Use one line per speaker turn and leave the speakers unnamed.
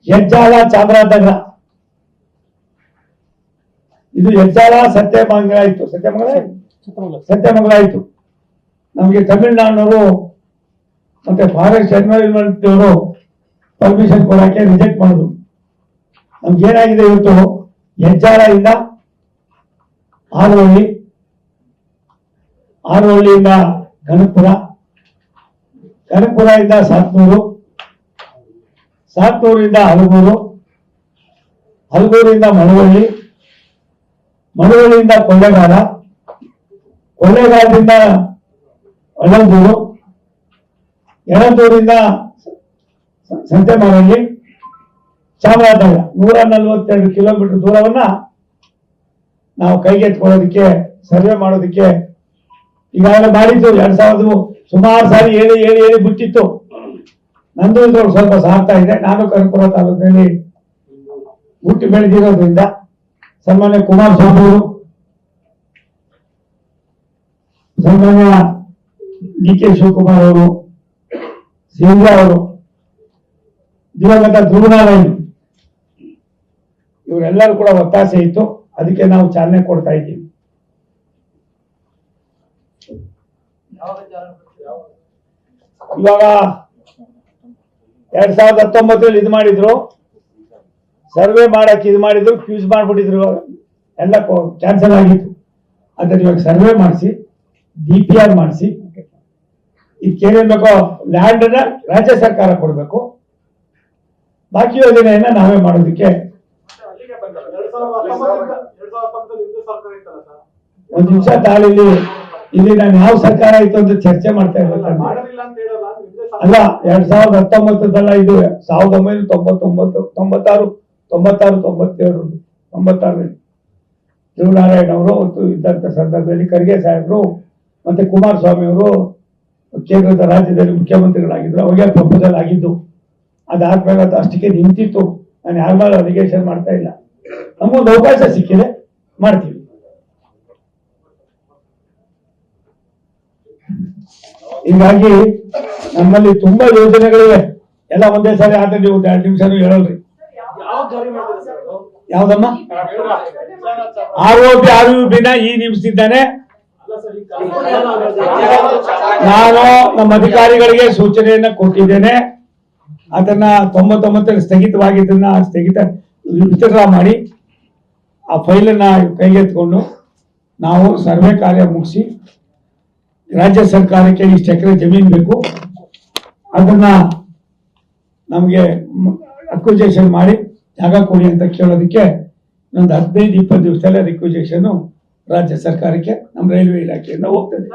ಹೆಜ್ಜಾಲ ಚಾಮರಾಜನಗರ, ಇದು ಹೆಜ್ಜಾಲ ಸತ್ಯಮಂಗಲ ಆಯ್ತು, ಸತ್ಯಮಂಗಲ ಆಯ್ತು. ನಮಗೆ ತಮಿಳುನಾಡಿನವರು ಮತ್ತೆ ಫಾರೆಸ್ಟ್ ಎನ್ವೈರನ್ಮೆಂಟ್ ಅವರು ಪರ್ಮಿಷನ್ ಕೊಡಕ್ಕೆ ರಿಜೆಕ್ಟ್ ಮಾಡುದು. ನಮ್ಗೆ ಏನಾಗಿದೆ ಇವತ್ತು, ಹೆಜ್ಜಾಲದಿಂದ ಆರೋಹಳ್ಳಿ, ಆರೋಹಳ್ಳಿಯಿಂದ ಗಣಪುರ, ಗಣಪುರದಿಂದ ಸಾತ್ನೂರು, ಸಾತ್ನೂರಿಂದ ಹಲಗೂರು, ಹಲಗೂರಿಂದ ಮಳವಳ್ಳಿ, ಮಳವಳ್ಳಿಯಿಂದ ಕೊಳ್ಳೇಗಾಲ, ಕೊಳ್ಳೇಗಾಲದಿಂದ ಯಳಂದೂರು, ಯಳಂದೂರಿಂದ ಸಂತೆಮಾರಳ್ಳಿ, ಚಾಮರಾಜನಗರ 142 ಕಿಲೋಮೀಟರ್ ದೂರವನ್ನ ನಾವು ಕೈಗೆತ್ಕೊಳ್ಳೋದಕ್ಕೆ, ಸರ್ವೆ ಮಾಡೋದಕ್ಕೆ ಈಗಾಗಲೇ ಮಾಡಿದ್ದು. 2000 ಸುಮಾರು ಸಾರಿ ಹೇಳಿ ಹೇಳಿ ಹೇಳಿ ಬಿಟ್ಟಿತ್ತು. ನಂದು ಇದ್ರೊಳಗೆ ಸ್ವಲ್ಪ ಸಾಗ್ತಾ ಇದೆ. ನಾನು ಕನಕಪುರ ತಾಲೂಕಿನಲ್ಲಿ ಹುಟ್ಟಿ ಬೆಳೆದಿರೋದ್ರಿಂದ ಸನ್ಮಾನ್ಯ ಕುಮಾರಸ್ವಾಮಿ ಅವರು, ಸನ್ಮಾನ್ಯ ಡಿ ಕೆ ಶಿವಕುಮಾರ್ ಅವರು, ಸಿಂಧ್ಯ ಅವರು, ದಿವಂಗತ ಧ್ರುವನಾರಾಯಣ್, ಇವರೆಲ್ಲರೂ ಕೂಡ ಒತ್ತಾಸೆ ಇತ್ತು. ಅದಕ್ಕೆ ನಾವು ಚಾಲನೆ ಕೊಡ್ತಾ ಇದ್ದೀವಿ. ಇವಾಗ 2019 ಇದು ಮಾಡಿದ್ರು, ಸರ್ವೆ ಮಾಡಕ್ಕೆ ಇದು ಮಾಡಿದ್ರು, ಫ್ಯೂಸ್ ಮಾಡ್ಬಿಟ್ಟಿದ್ರು, ಎಲ್ಲ ಕ್ಯಾನ್ಸಲ್ ಆಗಿತ್ತು. ಅದನ್ನ ಇವಾಗ ಸರ್ವೆ ಮಾಡಿಸಿ DPR ಮಾಡಿಸಿ ಇದಕ್ಕೇನೇನ್ ಬೇಕೋ ಲ್ಯಾಂಡ್ ಅನ್ನ ರಾಜ್ಯ ಸರ್ಕಾರ ಕೊಡಬೇಕು, ಬಾಕಿ ಯೋಜನೆಯನ್ನ ನಾವೇ ಮಾಡೋದಕ್ಕೆ. ಒಂದ್ ನಿಮಿಷ ತಾಳಿಲಿ, ಇಲ್ಲಿ ನಾನು ಯಾವ ಸರ್ಕಾರ ಆಯ್ತು ಅಂತ ಚರ್ಚೆ ಮಾಡ್ತಾ ಇರ್ಬೇಕು. ಅಲ್ಲ, 2019 ಇದು 1999, 96, 97, 96 ಧ್ರುವನಾರಾಯಣ್ ಅವರು ಇದ್ದಂತ ಸಂದರ್ಭದಲ್ಲಿ ಖರ್ಗೆ ಸಾಹೇಬರು ಮತ್ತೆ ಕುಮಾರಸ್ವಾಮಿ ಅವರು ಕೇಂದ್ರದ ರಾಜ್ಯದಲ್ಲಿ ಮುಖ್ಯಮಂತ್ರಿಗಳಾಗಿದ್ರು. ಅವಾಗೇ ಪ್ರಪೋಸಲ್ ಆಗಿದ್ದು, ಅದಾದ್ಮೇಲೆ ಅದು ಅಷ್ಟಕ್ಕೆ ನಿಂತಿತ್ತು. ನಾನು ಯಾರ ಮೇಲೆ ಅಲಿಗೇಷನ್ ಮಾಡ್ತಾ ಇಲ್ಲ. ನಮಗೊಂದು ಅವಕಾಶ ಸಿಕ್ಕಿದೆ, ಮಾಡ್ತೀವಿ. ಹೀಗಾಗಿ ನಮ್ಮಲ್ಲಿ ತುಂಬಾ ಯೋಜನೆಗಳಿವೆ. ಎಲ್ಲ ಒಂದೇ ಸಾರಿ ಆದ್ರೆ ನೀವು 2 ನಿಮಿಷನೂ ಹೇಳಲ್ರಿ. ಯಾವ್ದಮ್ಮ ROP ಈ ನಿಮಿಷದಿದ್ದಾನೆ. ನಾನು ನಮ್ಮ ಅಧಿಕಾರಿಗಳಿಗೆ ಸೂಚನೆಯನ್ನ ಕೊಟ್ಟಿದ್ದೇನೆ. ಅದನ್ನ 99 ಸ್ಥಗಿತವಾಗಿದ್ದನ್ನ ಸ್ಥಗಿತ ವಿತ್ಡ್ರಾ ಮಾಡಿ ಆ ಫೈಲನ್ನ ಕೈಗೆತ್ಕೊಂಡು ನಾವು ಸರ್ವೆ ಕಾರ್ಯ ಮುಗಿಸಿ ರಾಜ್ಯ ಸರ್ಕಾರಕ್ಕೆ ಇಷ್ಟು ಎಕರೆ ಜಮೀನು ಬೇಕು, ಅದನ್ನ ನಮಗೆ ಅಕ್ವಿಜೇಷನ್ ಮಾಡಿ ಜಾಗ ಕೊಡಿ ಅಂತ ಕೇಳೋದಕ್ಕೆ ಒಂದು 15-20 ದಿವಸದಲ್ಲೇ ರಿಕ್ವಿಜೇಷನ್ ರಾಜ್ಯ ಸರ್ಕಾರಕ್ಕೆ ನಮ್ಮ ರೈಲ್ವೆ ಇಲಾಖೆಯಿಂದ ಹೋಗ್ತದೆ.